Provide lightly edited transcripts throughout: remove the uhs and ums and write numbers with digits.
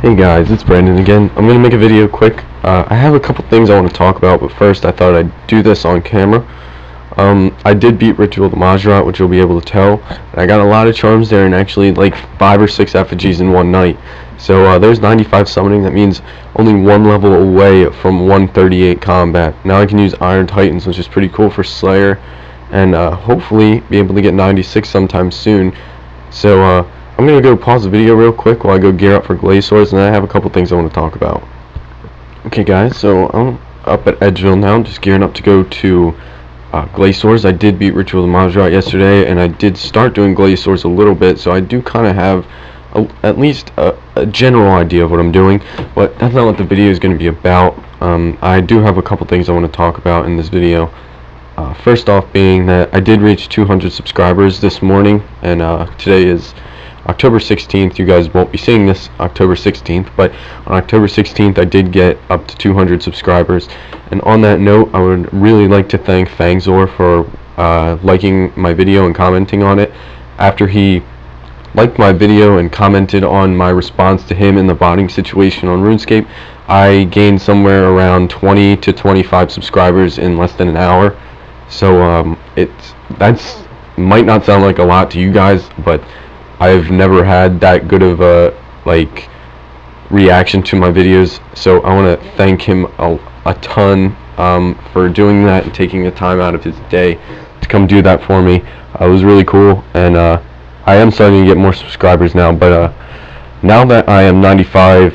Hey guys, it's Brandon again. I'm going to make a video quick. I have a couple things I want to talk about, but first I thought I'd do this on camera. I did beat Ritual the Majrat, which you'll be able to tell. I got a lot of charms there and actually like 5 or 6 effigies in one night. So there's 95 summoning. That means only one level away from 138 combat. Now I can use Iron Titans, which is pretty cool for Slayer, and hopefully be able to get 96 sometime soon. So I'm going to go pause the video real quick while I go gear up for Glaze Swords, and then I have a couple things I want to talk about. Okay guys, so I'm up at Edgeville now, just gearing up to go to Glaze Swords. I did beat Ritual the Majrat yesterday, and I did start doing Glaze Swords a little bit, so I do kind of have at least a general idea of what I'm doing, but that's not what the video is going to be about. I do have a couple things I want to talk about in this video. First off being that I did reach 200 subscribers this morning, and today is October 16th. You guys won't be seeing this October 16th, but on October 16th I did get up to 200 subscribers. And on that note, I would really like to thank Fangzor for liking my video and commenting on it. After he liked my video and commented on my response to him in the botting situation on RuneScape, I gained somewhere around 20 to 25 subscribers in less than an hour. So that's might not sound like a lot to you guys, but I've never had that good of a reaction to my videos, so I want to thank him a ton for doing that and taking the time out of his day to come do that for me. It was really cool, and I am starting to get more subscribers now, but now that I am 95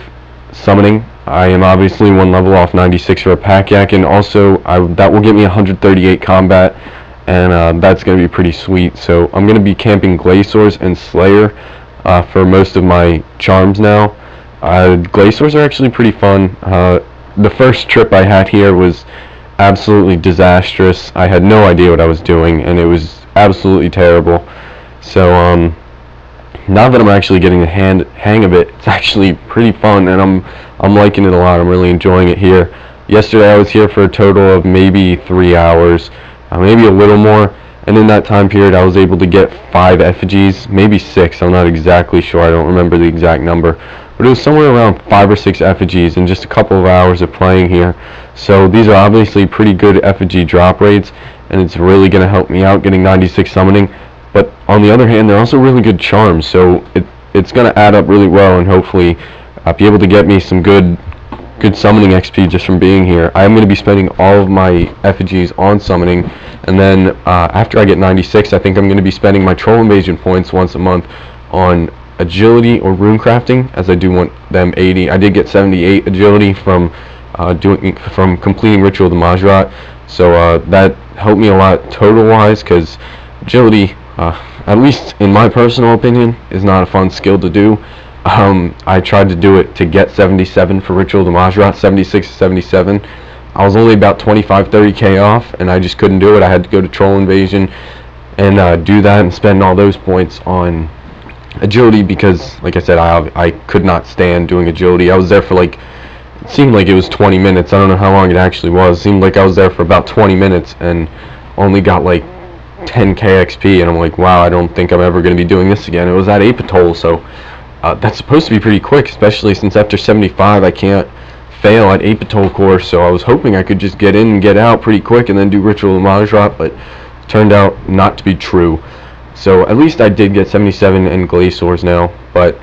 summoning, I am obviously one level off 96 for a pack yak, and also that will get me 138 combat, and that's going to be pretty sweet. So I'm going to be camping Glaze Swords and Slayer for most of my charms now. Glaze Swords are actually pretty fun. The first trip I had here was absolutely disastrous. I had no idea what I was doing, and it was absolutely terrible. So now that I'm actually getting the hang of it, it's actually pretty fun, and I'm liking it a lot. I'm really enjoying it here. Yesterday I was here for a total of maybe 3 hours. Maybe a little more, and in that time period I was able to get 5 effigies, maybe 6, I'm not exactly sure, I don't remember the exact number, but it was somewhere around 5 or 6 effigies in just a couple of hours of playing here. So these are obviously pretty good effigy drop rates, and it's really going to help me out getting 96 summoning. But on the other hand, they're also really good charms, so it's going to add up really well, and hopefully be able to get me some good summoning XP just from being here. I am going to be spending all of my effigies on summoning, and then after I get 96, I think I'm going to be spending my troll invasion points once a month on agility or rune crafting, as I do want them 80. I did get 78 agility from completing Ritual the Majrat, so that helped me a lot total wise, because agility, at least in my personal opinion, is not a fun skill to do. I tried to do it to get 77 for Ritual the Majrat, 76 to 77. I was only about 25-30k off, and I just couldn't do it. I had to go to Troll Invasion and do that and spend all those points on agility, because like I said, I could not stand doing agility. I was there for it seemed like it was 20 minutes. I don't know how long it actually was. It seemed like I was there for about 20 minutes and only got like 10k XP, and I'm like, wow, I don't think I'm ever going to be doing this again. It was at Apatol, so that's supposed to be pretty quick, especially since after 75 I can't fail at Apatol course, so I was hoping I could just get in and get out pretty quick and then do Ritual Majrat, but it turned out not to be true. So at least I did get 77 and Glaze Swords now, but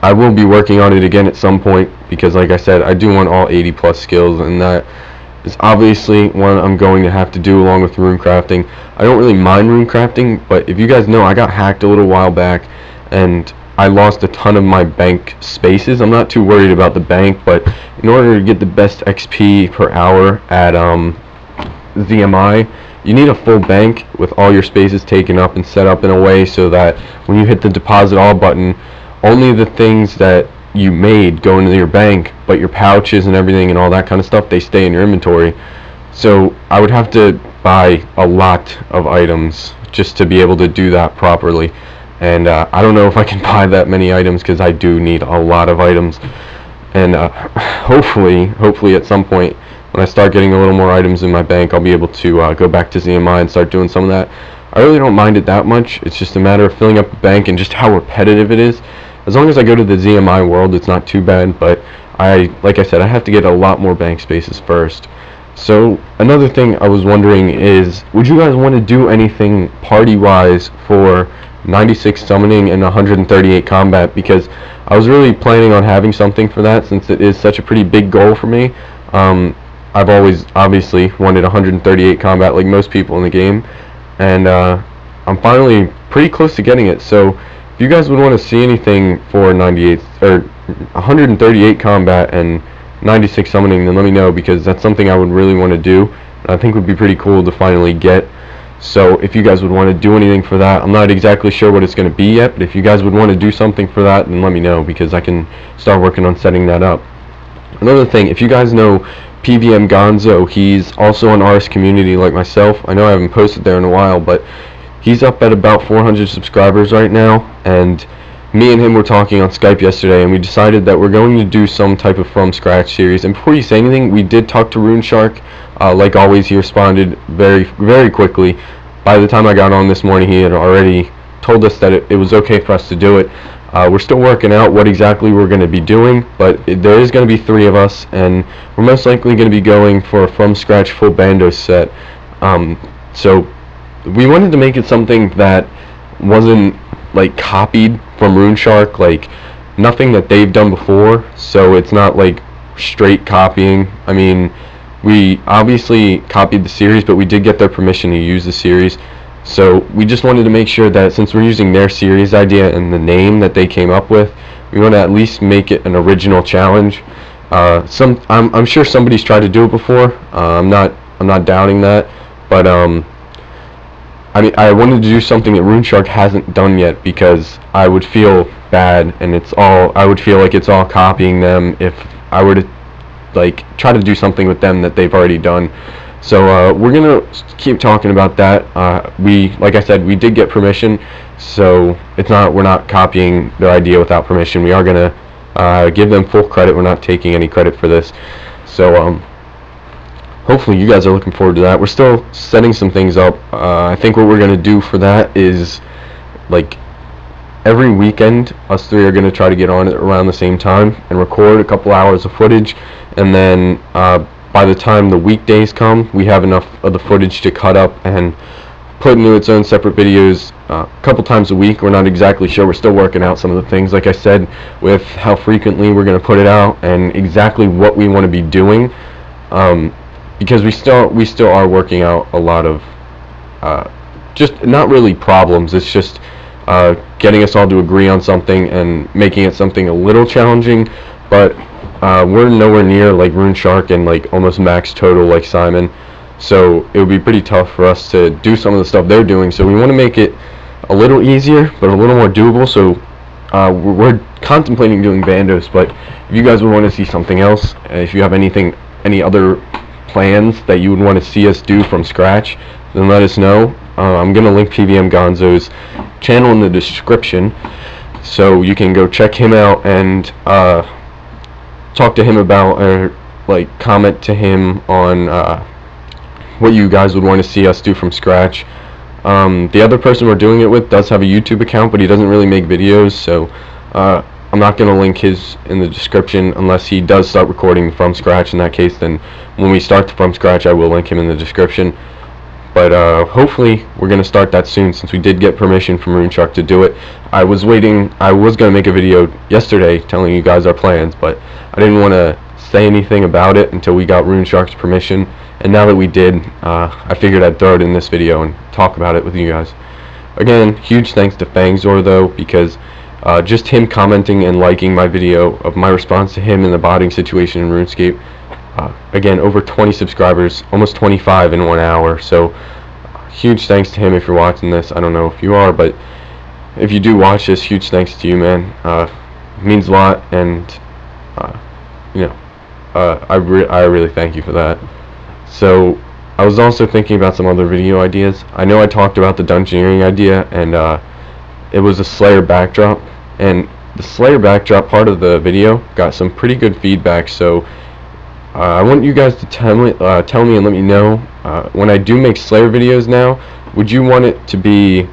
I will be working on it again at some point, because like I said, I do want all 80 plus skills, and that is obviously one I'm going to have to do along with rune crafting. I don't really mind rune crafting, but if you guys know, I got hacked a little while back, and I lost a ton of my bank spaces. I'm not too worried about the bank, but in order to get the best XP per hour at ZMI, you need a full bank with all your spaces taken up and set up in a way so that when you hit the deposit all button, only the things that you made go into your bank, but your pouches and everything and all that kind of stuff, they stay in your inventory. So I would have to buy a lot of items just to be able to do that properly. And I don't know if I can buy that many items, because I do need a lot of items. And hopefully at some point when I start getting a little more items in my bank, I'll be able to go back to ZMI and start doing some of that. I really don't mind it that much. It's just a matter of filling up the bank and just how repetitive it is. as long as I go to the ZMI world, it's not too bad, but like I said, I have to get a lot more bank spaces first. So another thing I was wondering is, would you guys want to do anything party-wise for 96 summoning and 138 combat? Because I was really planning on having something for that, since it is such a pretty big goal for me. I've always obviously wanted 138 combat like most people in the game, and I'm finally pretty close to getting it. So if you guys would want to see anything for 98 or 138 combat and 96 summoning, then let me know, because that's something I would really want to do, and I think would be pretty cool to finally get. So if you guys would want to do anything for that, I'm not exactly sure what it's going to be yet, but if you guys would want to do something for that, then let me know, because I can start working on setting that up. Another thing, if you guys know PVM Gonzo, he's also on RS community like myself. I know I haven't posted there in a while, but he's up at about 400 subscribers right now, and me and him were talking on Skype yesterday, and we decided that we're going to do some type of from scratch series. And before you say anything, we did talk to RuneShark. Like always, he responded very quickly. By the time I got on this morning, he had already told us that it was okay for us to do it. We're still working out what exactly we're going to be doing, but there is going to be 3 of us, and we're most likely going to be going for a from scratch full Bando set. So we wanted to make it something that wasn't like copied from RuneShark, like nothing that they've done before, so it's not like straight copying. I mean, we obviously copied the series, but we did get their permission to use the series. So we just wanted to make sure that since we're using their series idea and the name that they came up with, we want to at least make it an original challenge. I'm sure somebody's tried to do it before. I'm not doubting that, but I mean, I wanted to do something that RuneShark hasn't done yet, because I would feel bad, and I would feel like it's all copying them if I were to like try to do something with them that they've already done. So we're gonna keep talking about that. Like I said, we did get permission, so we're not copying their idea without permission. We are gonna give them full credit. We're not taking any credit for this. So hopefully you guys are looking forward to that. We're still setting some things up. I think what we're gonna do for that is, like, every weekend us 3 are gonna try to get on it around the same time and record a couple hours of footage, and then by the time the weekdays come, we have enough of the footage to cut up and put into its own separate videos a couple times a week. We're not exactly sure. We're still working out some of the things, like I said, with how frequently we're going to put it out and exactly what we want to be doing, because we still are working out a lot of just not really problems. It's just getting us all to agree on something and making it something a little challenging, but we're nowhere near like RuneShark and like almost max total like Simon, so it would be pretty tough for us to do some of the stuff they're doing. So we want to make it a little easier but a little more doable. So we're contemplating doing Bandos, but if you guys would want to see something else, if you have any other plans that you would want to see us do from scratch, then let us know. I'm gonna link PVM Gonzo's channel in the description, so you can go check him out and talk to him about, or like comment to him on what you guys would want to see us do from scratch. The other person we're doing it with does have a YouTube account, but he doesn't really make videos, so I'm not going to link his in the description unless he does start recording from scratch. In that case, then when we start from scratch, I will link him in the description. But hopefully we're going to start that soon, since we did get permission from RuneShark to do it. I was going to make a video yesterday telling you guys our plans, but I didn't want to say anything about it until we got RuneShark's permission. And now that we did, I figured I'd throw it in this video and talk about it with you guys. Again, huge thanks to Fangzor though, because just him commenting and liking my video of my response to him in the botting situation in RuneScape. Again, over 20 subscribers, almost 25 in 1 hour, so huge thanks to him if you're watching this. I don't know if you are, but if you do watch this, huge thanks to you, man. It means a lot, and you know, I really thank you for that. So I was also thinking about some other video ideas. I know I talked about the dungeoneering idea, and it was a Slayer backdrop, and the Slayer backdrop part of the video got some pretty good feedback, so I want you guys to tell me and let me know, when I do make Slayer videos now, would you want it to be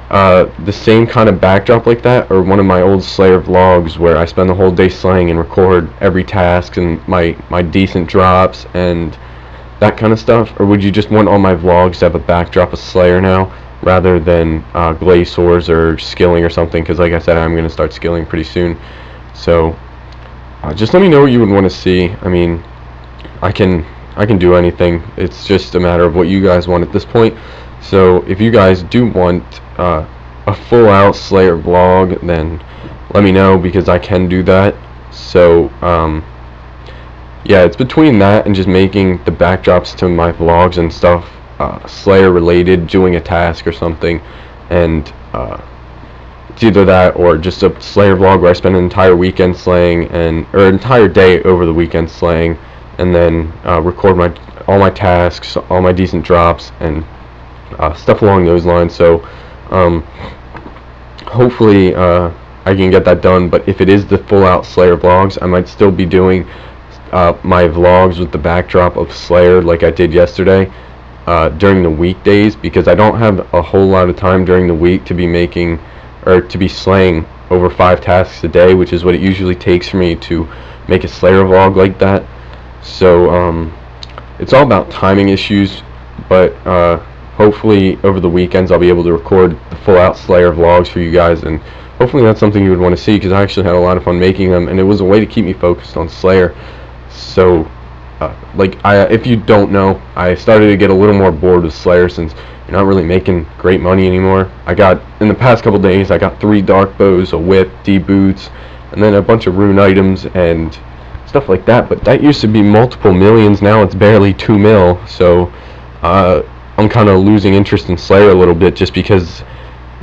the same kind of backdrop like that, or one of my old Slayer vlogs where I spend the whole day slaying and record every task and my decent drops and that kind of stuff? Or would you just want all my vlogs to have a backdrop of Slayer now, rather than Glaciers or skilling or something? Because like I said, I'm going to start skilling pretty soon. So just let me know what you would want to see. I mean, I can do anything. It's just a matter of what you guys want at this point. So if you guys do want a full out Slayer vlog, then let me know, because I can do that. So yeah, it's between that and just making the backdrops to my vlogs and stuff Slayer related, doing a task or something, and it's either that or just a Slayer vlog where I spend an entire weekend slaying, or an entire day over the weekend slaying, and then record all my tasks, all my decent drops, and stuff along those lines. So hopefully I can get that done. But if it is the full out Slayer vlogs, I might still be doing my vlogs with the backdrop of Slayer like I did yesterday during the weekdays, because I don't have a whole lot of time during the week to be making, or to be slaying over 5 tasks a day, which is what it usually takes for me to make a Slayer vlog like that. So it's all about timing issues, but hopefully over the weekends I'll be able to record the full out Slayer vlogs for you guys, and hopefully that's something you would want to see, because I actually had a lot of fun making them, and it was a way to keep me focused on Slayer. So if you don't know, I started to get a little more bored with Slayer since you're not really making great money anymore. In the past couple days, I got 3 dark bows, a whip, D boots, and then a bunch of rune items and stuff like that. But that used to be multiple millions. Now it's barely 2 mil. So I'm kind of losing interest in Slayer a little bit, just because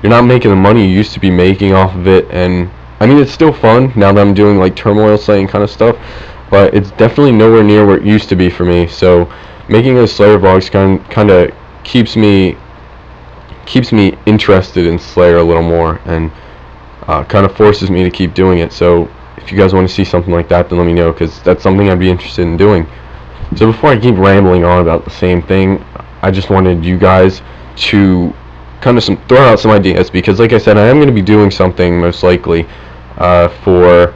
you're not making the money you used to be making off of it. And I mean, it's still fun now that I'm doing like turmoil slaying kind of stuff, but it's definitely nowhere near where it used to be for me. So making those Slayer vlogs kind of keeps me interested in Slayer a little more, and kind of forces me to keep doing it. So if you guys want to see something like that, then let me know, because that's something I'd be interested in doing. So before I keep rambling on about the same thing, I just wanted you guys to kind of throw out some ideas, because like I said, I am going to be doing something most likely for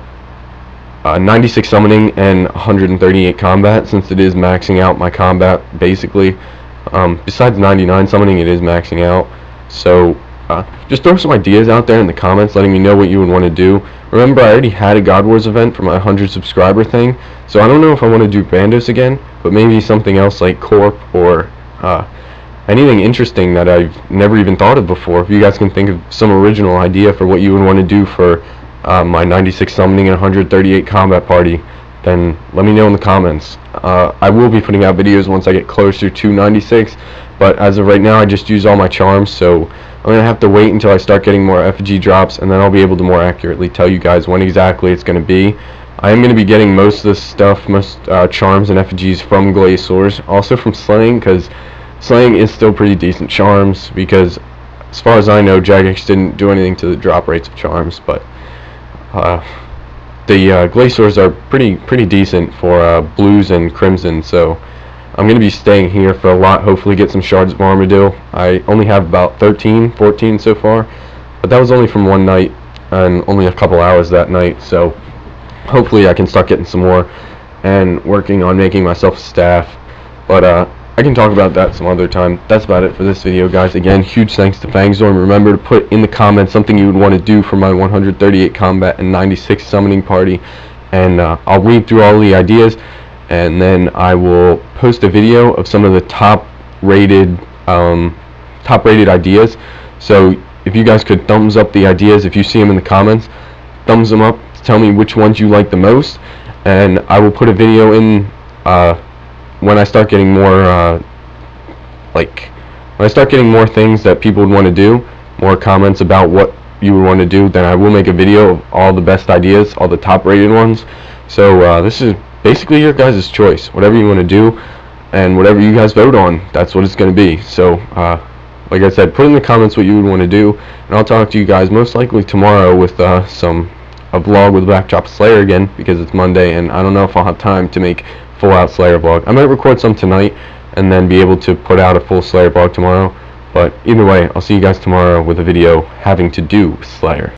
96 summoning and 138 combat, since it is maxing out my combat basically. Besides 99 summoning, it is maxing out. So just throw some ideas out there in the comments, letting me know what you would want to do. Remember, I already had a God Wars event for my 100 subscriber thing, so I don't know if I want to do Bandos again, but maybe something else like Corp, or anything interesting that I've never even thought of before. If you guys can think of some original idea for what you would want to do for my 96 summoning and 138 combat party, then let me know in the comments. I will be putting out videos once I get closer to 96, but as of right now I just use all my charms, so I'm going to have to wait until I start getting more effigy drops, and then I'll be able to more accurately tell you guys when exactly it's going to be. I am going to be getting most of this stuff, most charms and effigies, from Glaciers, also from slaying, because slaying is still pretty decent charms, because as far as I know, Jagex didn't do anything to the drop rates of charms, but the Glaciers are pretty decent for blues and crimson. So I'm going to be staying here for a lot, hopefully get some shards of Armadillo. I only have about 14 so far, but that was only from one night and only a couple hours that night, so hopefully I can start getting some more and working on making myself a staff. But I can talk about that some other time. That's about it for this video, guys. Again, huge thanks to Fangzor, and remember to put in the comments something you would want to do for my 138 combat and 96 summoning party, and I'll read through all the ideas, and then I will post a video of some of the top rated ideas. So if you guys could thumbs up the ideas, if you see them in the comments, thumbs them up, tell me which ones you like the most, and I will put a video in when I start getting more when I start getting more things that people would want to do, more comments about what you would want to do, then I will make a video of all the best ideas, all the top rated ones. So this is basically your guys' choice. Whatever you want to do and whatever you guys vote on, that's what it's going to be. So like I said, put in the comments what you would want to do, and I'll talk to you guys most likely tomorrow with a vlog with Backdrop Slayer again, because it's Monday and I don't know if I'll have time to make full out Slayer vlog. I might record some tonight and then be able to put out a full Slayer vlog tomorrow, But either way, I'll see you guys tomorrow with a video having to do with Slayer.